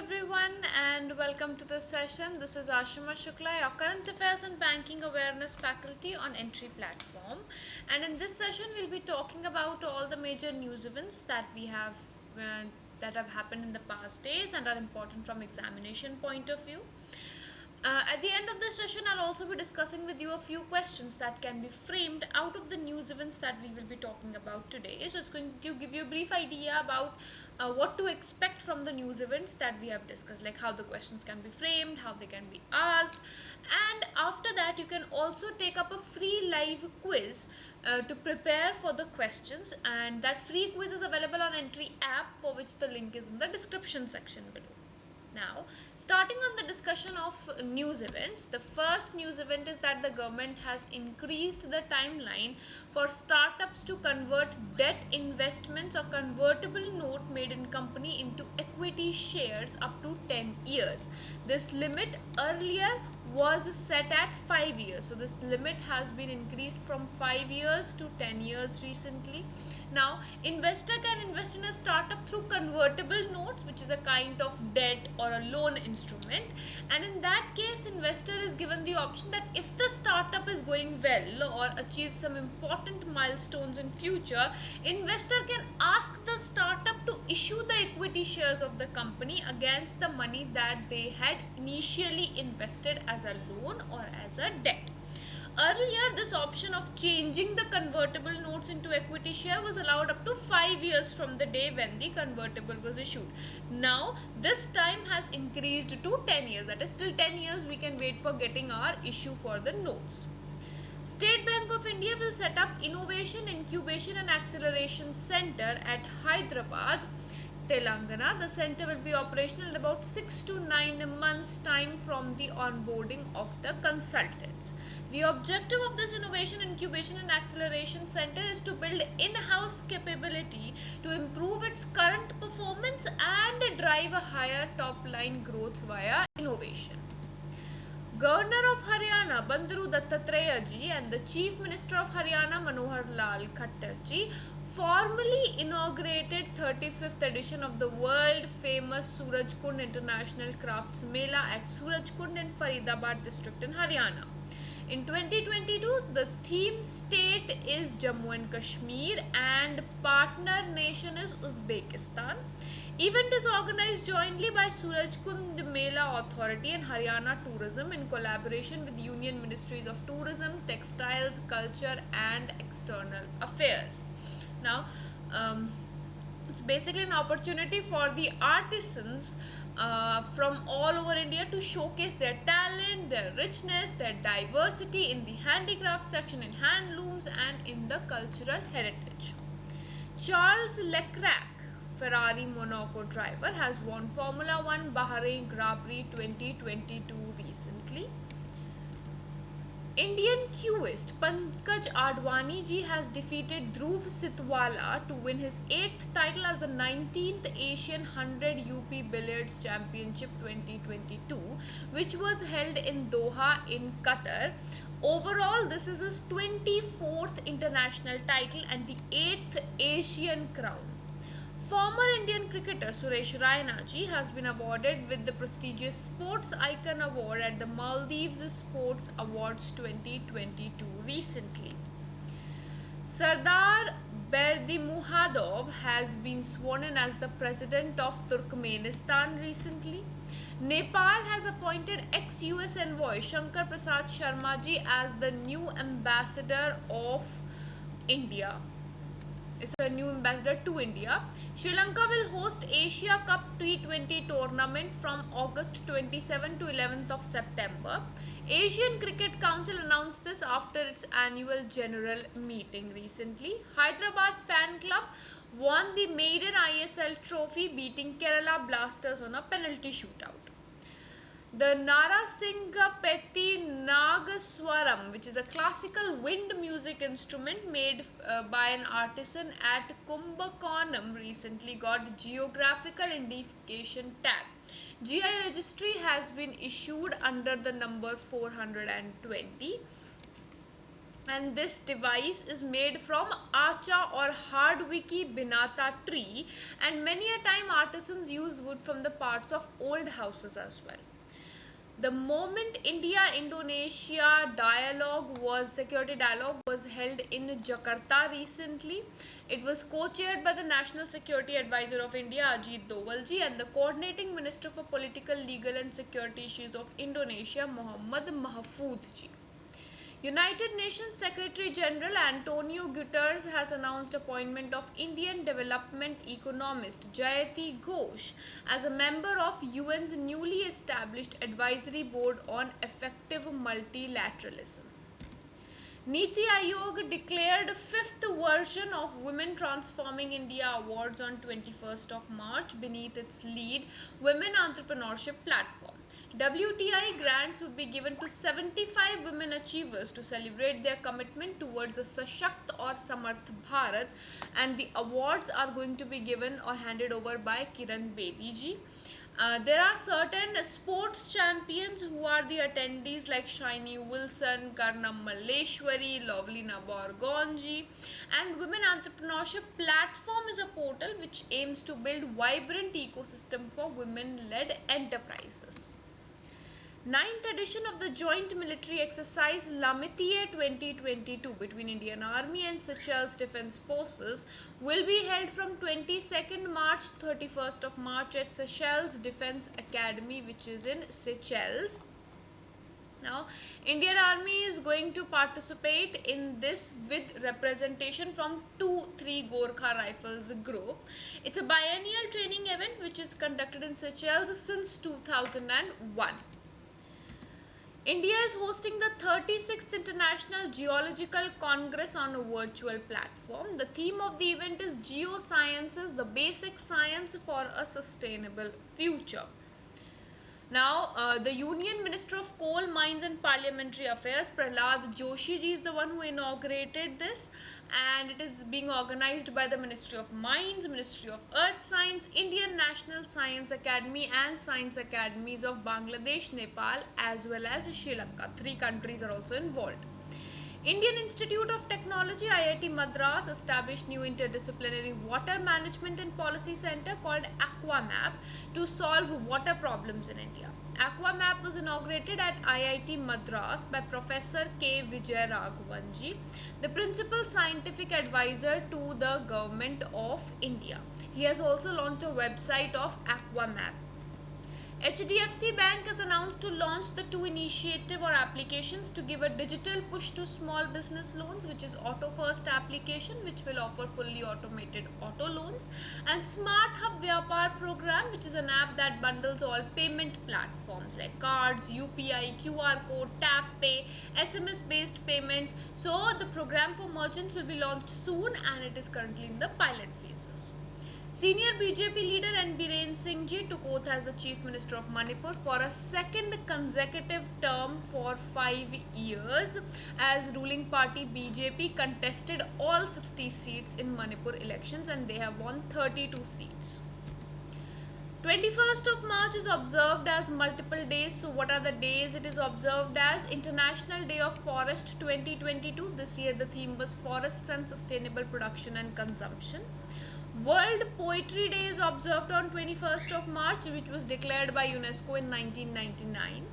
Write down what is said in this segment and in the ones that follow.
everyone and welcome to this session. This is Ashima Shukla, your Current Affairs and Banking Awareness faculty on Entri platform. And in this session, we'll be talking about all the major news events that have happened in the past days and are important from examination point of view. At the end of this session, I'll also be discussing with you a few questions that can be framed out of the news events that we will be talking about today. So it's going to give you a brief idea about what to expect from the news events that we have discussed, like how the questions can be framed, how they can be asked. And after that, you can also take up a free live quiz to prepare for the questions, and that free quiz is available on Entri app, for which the link is in the description section below. Now, starting on the discussion of news events, the first news event is that the government has increased the timeline for startups to convert debt investments or convertible note made in company into equity shares up to 10 years. This limit earlier was set at 5 years. So this limit has been increased from 5 years to 10 years recently. Now, investor can invest in a startup through convertible notes, which is a kind of debt or a loan instrument. And in that case, investor is given the option that if the startup is going well or achieves some important milestones in future, investor can ask the startup to issue the equity shares of the company against the money that they had initially invested as a loan or as a debt. Earlier, this option of changing the convertible notes into equity share was allowed up to 5 years from the day when the convertible was issued. Now, this time has increased to 10 years. That is, till 10 years we can wait for getting our issue for the notes. State Bank of India will set up Innovation, Incubation and Acceleration Center at Hyderabad, Telangana. The center will be operational in about 6 to 9 months time from the onboarding of the consultants. The objective of this Innovation, Incubation and Acceleration Center is to build in-house capability to improve its current performance and drive a higher top-line growth via innovation. Governor of Haryana Bandaru Dattatreya ji and the Chief Minister of Haryana Manohar Lal Khattar ji formally inaugurated 35th edition of the world famous Surajkund International Crafts Mela at Surajkund in Faridabad district in Haryana. In 2022, the theme state is Jammu and Kashmir and partner nation is Uzbekistan. Event is organized jointly by Surajkund Mela Authority and Haryana Tourism in collaboration with Union Ministries of Tourism, Textiles, Culture and External Affairs. Now, it's basically an opportunity for the artisans from all over India to showcase their talent, their richness, their diversity in the handicraft section, in handlooms and in the cultural heritage. Charles Leclerc, Ferrari Monaco driver, has won Formula 1 Bahrain Grand Prix 2022 recently. Indian queuist Pankaj Advani ji has defeated Dhruv Sitwala to win his 8th title as the 19th Asian 100 UP Billiards Championship 2022, which was held in Doha in Qatar. Overall, this is his 24th international title and the 8th Asian crown. Former Indian cricketer Suresh Raina ji has been awarded with the prestigious Sports Icon Award at the Maldives Sports Awards 2022 recently. Sardar Berdimuhamedov has been sworn in as the president of Turkmenistan recently. Nepal has appointed ex-US envoy Shankar Prasad Sharma ji as the new ambassador of India. Is a new ambassador to India. Sri Lanka will host Asia Cup T20 tournament from August 27 to 11th of September. Asian Cricket Council announced this after its annual general meeting recently. Hyderabad Fan Club won the maiden ISL trophy, beating Kerala Blasters on a penalty shootout. The Narasingapeti Nagaswaram, which is a classical wind music instrument made by an artisan at Kumbakonam, recently got geographical identification tag. GI registry has been issued under the number 420. and this device is made from acha or hardwicky binata tree, and many a time artisans use wood from the parts of old houses as well. The moment India Indonesia security dialogue was held in Jakarta recently. It was co-chaired by the National Security Advisor of India Ajit Dovalji and the coordinating minister for political, legal and security issues of Indonesia Muhammad Mahfoudji. United Nations Secretary General Antonio Guterres has announced appointment of Indian development economist Jayati Ghosh as a member of UN's newly established advisory board on effective multilateralism. Niti Aayog declared fifth version of Women Transforming India Awards on 21st of March beneath its lead Women Entrepreneurship Platform. WTI grants would be given to 75 women achievers to celebrate their commitment towards the Sashakt or Samarth Bharat, and the awards are going to be given or handed over by Kiran Bedi ji. There are certain sports champions who are the attendees like Shiny Wilson, Karnam Malleshwari, Lovelina Borgonji, and Women Entrepreneurship Platform is a portal which aims to build vibrant ecosystem for women-led enterprises. Ninth edition of the joint military exercise Lamitier 2022 between Indian Army and Seychelles Defence Forces will be held from 22nd March 31st of March at Seychelles Defence Academy, which is in Seychelles. Now, Indian Army is going to participate in this with representation from 2-3 Gorkha Rifles group. It's a biennial training event which is conducted in Seychelles since 2001. India is hosting the 36th International Geological Congress on a virtual platform. The theme of the event is Geosciences, the basic science for a sustainable future. Now, the Union Minister of Coal, Mines and Parliamentary Affairs, Prahlad Joshi ji, is the one who inaugurated this, and it is being organized by the Ministry of Mines, Ministry of Earth Science, Indian National Science Academy and Science Academies of Bangladesh, Nepal as well as Sri Lanka. 3 countries are also involved. Indian Institute of Technology IIT Madras established new interdisciplinary water management and policy center called AquaMap to solve water problems in India. AquaMap was inaugurated at IIT Madras by Professor K. Vijay Raghavanji, the principal scientific advisor to the Government of India. He has also launched a website of AquaMap. HDFC Bank has announced to launch the 2 initiative or applications to give a digital push to small business loans, which is Auto First application, which will offer fully automated auto loans, and Smart Hub Vyapar program, which is an app that bundles all payment platforms like cards, UPI, QR code, tap pay, SMS based payments. So the program for merchants will be launched soon and it is currently in the pilot phases. Senior BJP leader N. Biren Singh ji took oath as the Chief Minister of Manipur for a second consecutive term for 5 years, as ruling party BJP contested all 60 seats in Manipur elections and they have won 32 seats. 21st of March is observed as multiple days. So what are the days it is observed as? International Day of Forest 2022. This year the theme was Forests and Sustainable Production and Consumption. World Poetry Day is observed on 21st of March, which was declared by UNESCO in 1999.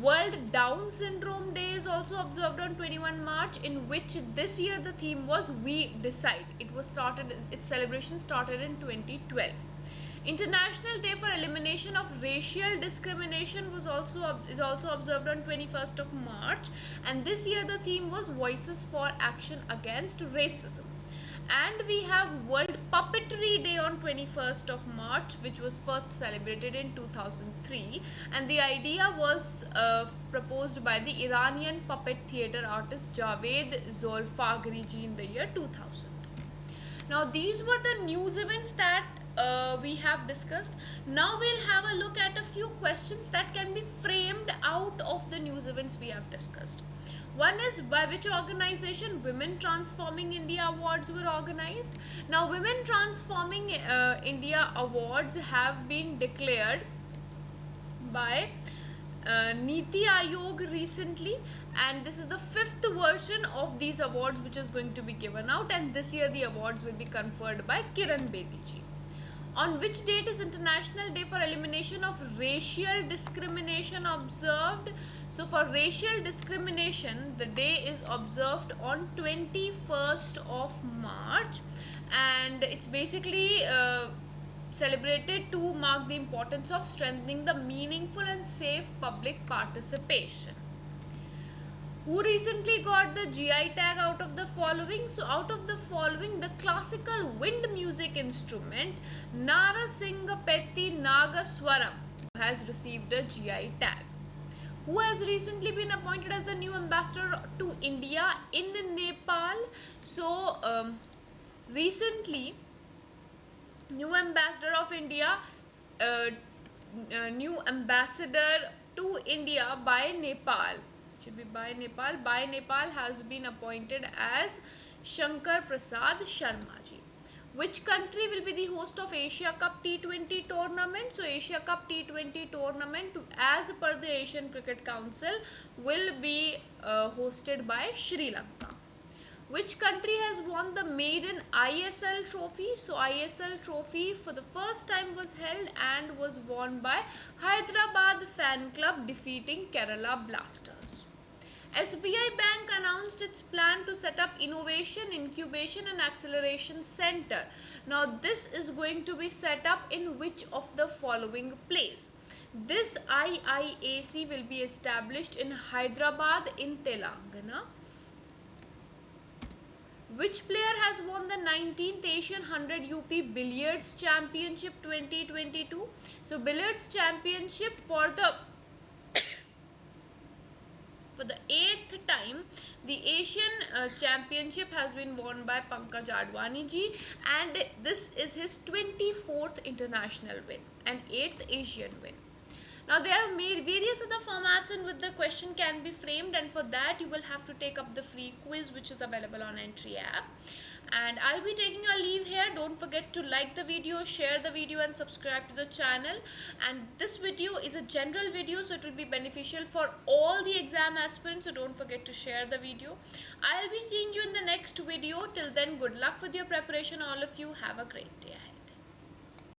World Down Syndrome Day is also observed on 21 March, in which this year the theme was We Decide. Its celebration started in 2012. International Day for Elimination of Racial Discrimination is also observed on 21st of March, and this year the theme was Voices for Action Against Racism. And we have World Puppetry Day on 21st of March, which was first celebrated in 2003, and the idea was proposed by the Iranian puppet theatre artist Javed Zolfagri ji in the year 2000. Now these were the news events that we have discussed. Now we'll have a look at a few questions that can be framed out of the news events we have discussed. One is, by which organization Women Transforming India Awards were organized? Now, Women Transforming India Awards have been declared by Niti Aayog recently, and this is the fifth version of these awards which is going to be given out, and this year the awards will be conferred by Kiran Bedi ji. On which date is International Day for Elimination of Racial Discrimination observed? So for racial discrimination, the day is observed on 21st of March, and it's basically celebrated to mark the importance of strengthening the meaningful and safe public participation. Who recently got the GI tag out of the following? So out of the following, the classical wind music instrument Narasingapeti Nagaswaram has received a GI tag. Who has recently been appointed as the new ambassador to India in Nepal? So recently, new ambassador of India, new ambassador to India by Nepal. Should be by Nepal. By Nepal has been appointed as Shankar Prasad Sharma ji. Which country will be the host of Asia Cup T20 tournament? So Asia Cup T20 tournament, as per the Asian Cricket Council, will be hosted by Sri Lanka. Which country has won the maiden ISL trophy? So ISL trophy for the first time was held and was won by Hyderabad Fan Club, defeating Kerala Blasters. SBI Bank announced its plan to set up Innovation, Incubation and Acceleration Center. Now this is going to be set up in which of the following place? This IIAC will be established in Hyderabad in Telangana. Which player has won the 19th Asian 100 UP Billiards Championship 2022? So Billiards Championship for the 8th time, the Asian Championship has been won by Pankaj Advani ji, and this is his 24th international win and 8th Asian win. Now there are various other formats in which the question can be framed, and for that you will have to take up the free quiz which is available on Entri app. And I'll be taking a leave here. Don't forget to like the video, share the video and subscribe to the channel. And this video is a general video, so it will be beneficial for all the exam aspirants, so don't forget to share the video. I'll be seeing you in the next video. Till then, good luck with your preparation, all of you. Have a great day ahead.